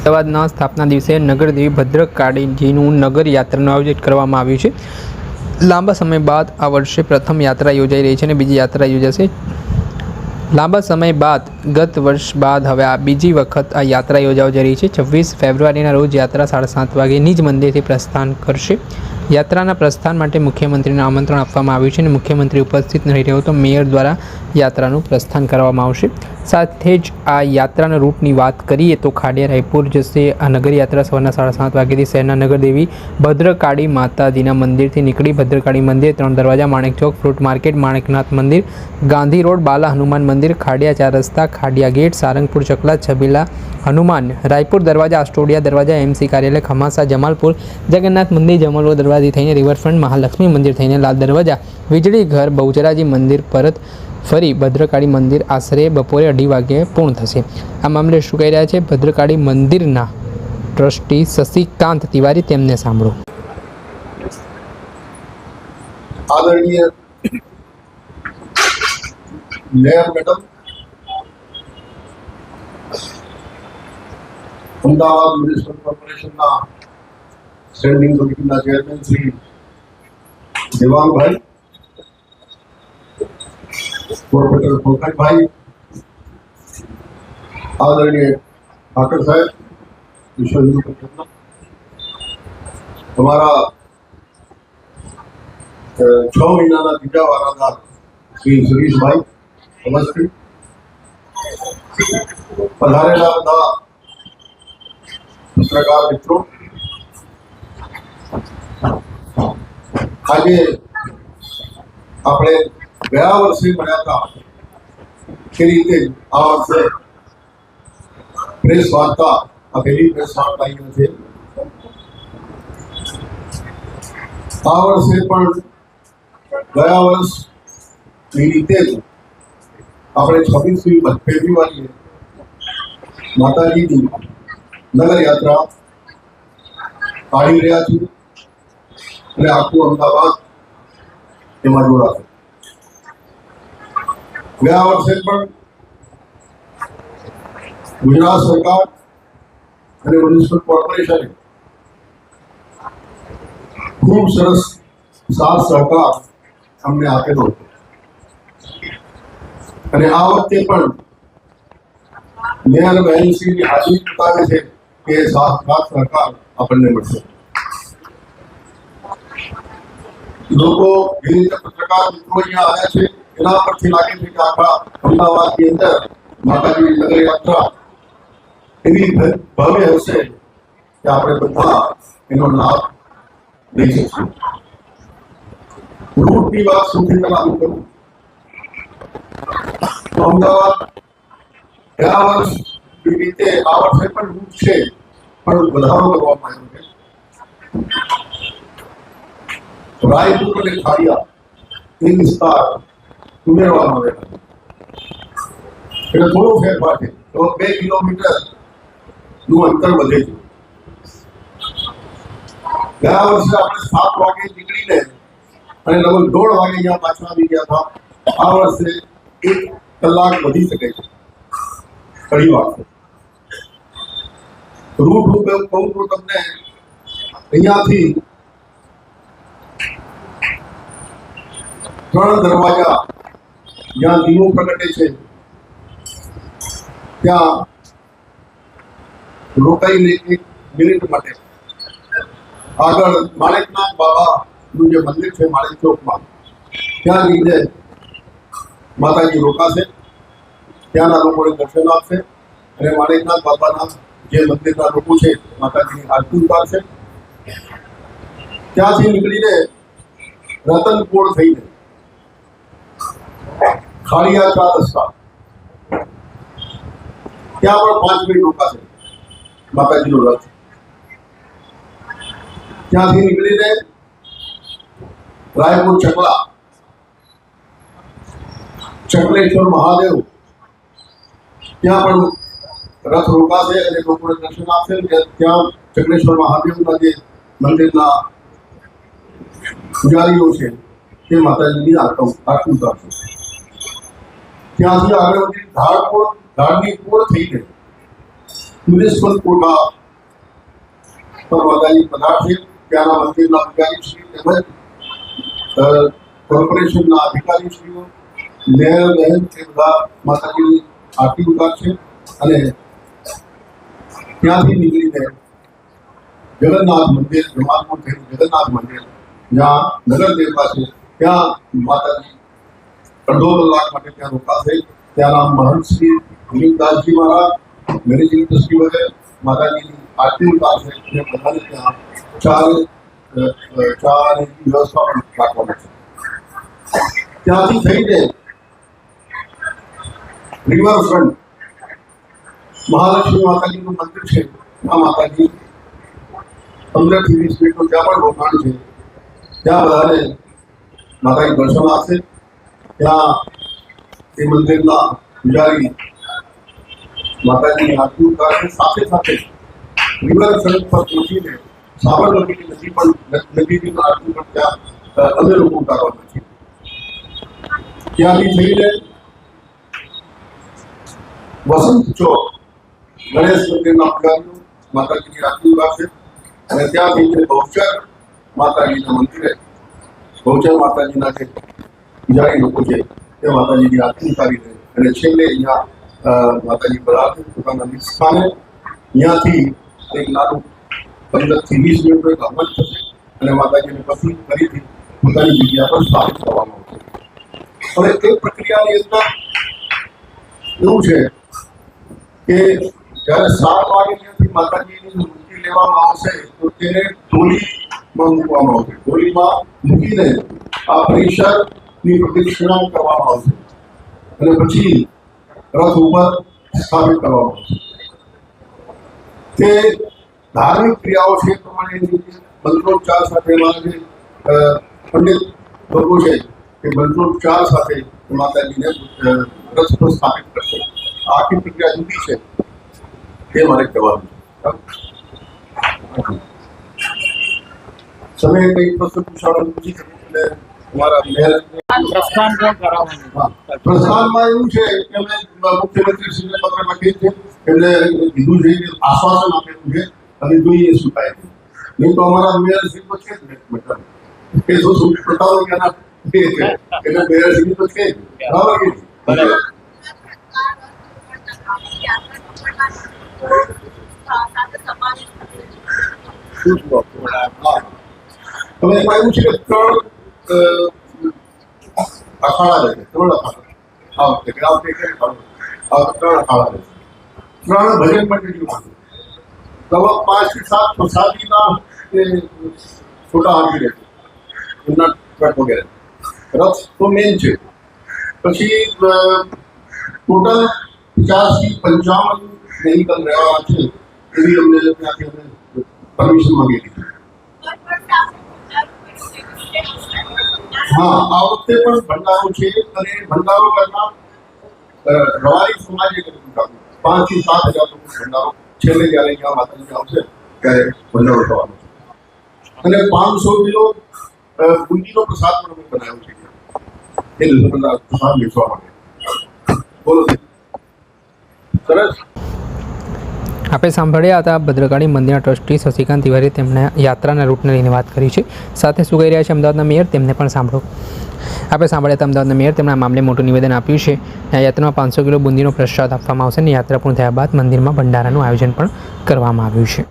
અમદાવાદના સ્થાપના દિવસે નગરદેવી ભદ્રકાળીજીનું નગર યાત્રાનું આયોજન કરવામાં આવ્યું છે. લાંબા સમય બાદ આ વર્ષે પ્રથમ યાત્રા યોજાઈ રહી છે અને બીજી યાત્રા યોજાશે. લાંબા સમય બાદ ગત વર્ષ બાદ હવે આ બીજી વખત આ યાત્રા યોજાવા જઈ રહી છે. 26 ફેબ્રુઆરીના રોજ યાત્રા 7:30 વાગે નિજ મંદિરથી પ્રસ્થાન કરશે. યાત્રાના પ્રસ્થાન માટે મુખ્યમંત્રીને આમંત્રણ આપવામાં આવ્યું છે અને મુખ્યમંત્રી ઉપસ્થિત નહીં રહ્યો તો મેયર દ્વારા યાત્રાનું પ્રસ્થાન કરવામાં આવશે. સાથે જ આ યાત્રાના રૂટની વાત કરીએ તો ખાડિયા રાયપુર જશે. આ નગર યાત્રા સવારના 7:30 વાગ્યાથી શહેરના નગરદેવી ભદ્રકાળી માતાજીના મંદિરથી નીકળી ભદ્રકાળી મંદિર, 3 દરવાજા, માણેક ચોક, ફ્રૂટ માર્કેટ, માણેકનાથ મંદિર, ગાંધી રોડ, બાલા હનુમાન મંદિર, ખાડિયા 4 રસ્તા, ખાડિયા ગેટ, સારંગપુર ચકલા, છબીલા હનુમાન, રાયપુર દરવાજા, આસ્ટોડિયા દરવાજા, એમસી કાર્યાલય, ખમાસા, જમાલપુર, જગન્નાથ મંદિર, જમાલપુર દરવાજા થઈને રિવરફ્રન્ટ, મહાલક્ષ્મી મંદિર થઈને લાલ દરવાજા, વીજળી ઘર, બહુચરાજી મંદિર પરત ફરી ભદ્રકાળી મંદિર આશરે બપોરે 2:30 વાગ્યે પૂર્ણ થશે. આ મામલે શું કહી રહ્યા છે ભદ્રકાળી મંદિરના ટ્રસ્ટી શશિકાંત તિવારી, તેમને સાંભળો. આદરણીય મેયર મેડમ, અમદાવાદ મ્યુનિસિપલ કોર્પોરેશનના સ્ટેન્ડિંગ કમિટીના ચેરમેન શ્રી દેવાંગભાઈ, કોર્પોરેટર પંકજભાઈ, આદરણીય ઠાકર સાહેબ, વિશ્વ હિન્દુ પરિષદના તમારા 6 મહિનાના બીજા વારાદાર શ્રી સુરેશભાઈ અવસ્થી, પધારેલા બધા પત્રકાર મિત્રો, આજે આપણે ગયા વર્ષે મળ્યા હતા એ રીતે આ વર્ષે પ્રેસ વાર્તા, આ પહેલી પ્રેસ વાર્તા અહીંયા છે. આ વર્ષે પણ ગયા વર્ષની રીતે જ આપણે 26 ફેબ્રુઆરીએ માતાજીની નગર યાત્રા કાઢી રહ્યા છીએ અને આખું અમદાવાદ એમાં જોડાશે. ગયા વર્ષે પણ ગુજરાત સરકાર અને મ્યુનિસિપલ કોર્પોરેશને ખૂબ સરસ સાથ સહકાર અમને આપેલો હતો અને આ વખતે પણ મેયર બહેનશ્રીની હાજરી બતાવે છે કે સાથ સહકાર આપણને મળશે. લોકો જે રીતે પત્રકાર મિત્રો અહીંયા આવ્યા છે એના પરથી લાગે છે કે આખા અમદાવાદની અંદર માતાજીની નગર યાત્રા એવી ભવ્ય હશે કે આપણે બધા એનો લાભ લઈ શકશું. રૂટની વાત સૌથી પહેલા હું કરું તો અમદાવાદ ગયા વર્ષની રીતે આ વર્ષે પણ રૂટ છે પણ વધારો કરવામાં આવ્યો છે. રાયપુર અને ખાડિયા એ વિસ્તાર ઉમેરવામાં આવેલા એટલે થોડો ફેરફાર છે. તો 2 કિલોમીટર નું અંતર વધે છે. ગયા વર્ષે આપણે 7 વાગે નીકળીને અને લગભગ 1:30 વાગે અહીંયા પાછા આવી ગયા હતા. આ વર્ષે 1 કલાક વધી શકે છે, ઘણી વાર. રૂટ હું કહું તો તમને અહીંયાથી 3 દરવાજા જ્યાં દીવો પ્રગટે છે ત્યાં રોકાઈને 1 મિનિટ માટે આગળ માણેકનાથ બાબાનું જે મંદિર છે માણેક ચોકમાં, ત્યાં જઈને માતાજી રોકાશે, ત્યાંના લોકોને દર્શન આપશે અને માણેકનાથ બાબાના જે મંદિરના લોકો છે માતાજીની આરતી ઉતારશે. ત્યાંથી નીકળીને રતનપોળ થઈને ખાડિયા 4 રસ્તા, ત્યાં પણ 5 મિનિટ રોકાશે માતાજીનો રથ. ત્યાંથી નીકળીને રાયપુર ચકલા, ચકલેશ્વર મહાદેવ, ત્યાં પણ રથ રોકાશે અને લોકોને દર્શન આપશે. ત્યાં ચકલેશ્વર મહાદેવના જે મંદિરના પૂજારીઓ છે તે માતાજીની આરતી ઉતારશે. ત્યાંથી આગળ વધી ધારની પોળ થઈને મ્યુનિસિપલ કોટા પર માતાજી પધારશે. ત્યાંના મંદિરના પૂજારીશ્રી તેમજ કોર્પોરેશનના અધિકારીશ્રીઓ, મેયર બહેન તે બધા માતાજીની આરતી ઉતારશે અને ત્યાંથી નીકળીને જગન્નાથ મંદિર, જમાલપુર થઈને જગન્નાથ મંદિર જ્યાં નગર દેવતા છે ત્યાં માતાજી અડધો કલાક માટે ત્યાં રોકાશે. ત્યાંના મહંત શ્રી દિલીપદાસજી મહારાજ, મેનેજિંગ ટ્રસ્ટી વગેરે માતાજીની આરતી ઉતારશે અને બધાને ત્યાં ચાની વ્યવસ્થા પણ રાખવામાં છે. ત્યાંથી થઈને રિવરફ્રન્ટ મહાલક્ષ્મી માતાજીનું મંદિર છે. આ માતાજી 15 થી 20 મિનિટનું ત્યાં પણ રોકાણ છે. ત્યાં બધાને માતાજી દર્શન આપશે. ત્યાં એ મંદિરના પૂજારી માતાજીની આરતી ઉતારશે. સાથે સાથે રિવરફ્રન્ટ પર પહોંચીને સાબરમતીની નદીની આરતી પણ ત્યાં અમે લોકો ઉતારવાના છીએ. ત્યાંથી થઈને વસંત ચોક ગણેશ મંદિરના પૂજારીઓ માતાજીની આરતી ઉતારશે અને ત્યાં થઈને બહુચર માતાજીના મંદિરે બહુચર માતાજીના જે પૂજારી લોકો છે તે માતાજીની આરતી ઉતારીને અને છેલ્લે અહીંયા માતાજી પધારશે પોતાના નિજ સ્થાને. અહીંયાથી એક નાનું 15 થી 20 મિનિટનો એક હવન થશે અને માતાજીને પછી ફરીથી પોતાની જગ્યા પર સ્થાપિત કરવામાં આવશે. હવે એ પ્રક્રિયાની અંદર એવું છે કે જ્યારે 7 વાગે ત્યાંથી માતાજીની મૂર્તિ લેવામાં આવશે તો તેને ડોલીમાં મૂકવામાં આવશે. ડોલીમાં મૂકીને આ પરિસરની પ્રદક્ષિણા કરવામાં આવશે અને પછી રથ ઉપર સ્થાપિત કરવામાં આવશે. તે ધાર્મિક ક્રિયાઓ છે પ્રમાણે મંત્રોચ્ચાર સાથે અમારા જે પંડિત લોકો છે એ મંત્રોચ્ચાર સાથે માતાજીને રથ પર સ્થાપિત કરશે. આખી પ્રક્રિયા જુદી છે એ મારે કહેવાનું છે. તમે કઈ પ્રશ્ન પૂછવાનું પૂછી શકો એટલે તમારા મેયર પ્રસ્થાનમાં એવું છે કે અમે મુખ્યમંત્રીશ્રીને પત્ર લખીએ છીએ એટલે કીધું છે કે આશ્વાસન આપેલું છે અને જોઈએ શું થાય છે. નહીં તો અમારા મેયરશ્રી તો છે જ મતલબ એ જો પ્રતાપ એના છે એટલે મેયરશ્રી તો છે જ બરાબર કે હવે એમાં એવું છે કે 3 અખાડા રહેશે. 3 અખાડા આ વખતે 3 અખાડા રહેશે. 3 ભજન મંડળીઓ લગભગ 5 થી 7 પ્રસાદીના છોટા હાથી રહેશે એમના ટ્રક વગેરે. રથ તો મેન છે. પછી ટોટલ 50 થી 55 વેહિકલ રહેવાના છે એવી અમને ત્યાંથી અમે પરમિશન માંગી લીધી. હા, આ વખતે પણ ભંડારો છે અને ભંડારો કરનાર રવારી સમાજે કર્યું 5 થી 7 હજાર લોકો ભંડારો છેલ્લે જ્યારે અહીંયા માતાજી આવશે ત્યારે ભંડારો થવાનો છે અને 500 કિલો બુંદીનો પ્રસાદ પણ અમે બનાવ્યો છે એ પ્રસાદ વેચવા માટે. બોલો સરસ. આપણે સાંભળ્યા હતા ભદ્રકાળી મંદિરના ટ્રસ્ટી શશિકાંત તિવારી. તેમણે યાત્રાના રૂટને લઈને વાત કરી છે. સાથે શું કહી રહ્યા છે અમદાવાદના મેયર તેમને પણ સાંભળો. આપણે સાંભળ્યા હતા અમદાવાદના મેયર. તેમણે આ મામલે મોટું નિવેદન આપ્યું છે. આ યાત્રામાં 500 કિલો બુંદીનો પ્રસાદ આપવામાં આવશે અને યાત્રા પૂર્ણ થયા બાદ મંદિરમાં ભંડારાનું આયોજન પણ કરવામાં આવ્યું છે.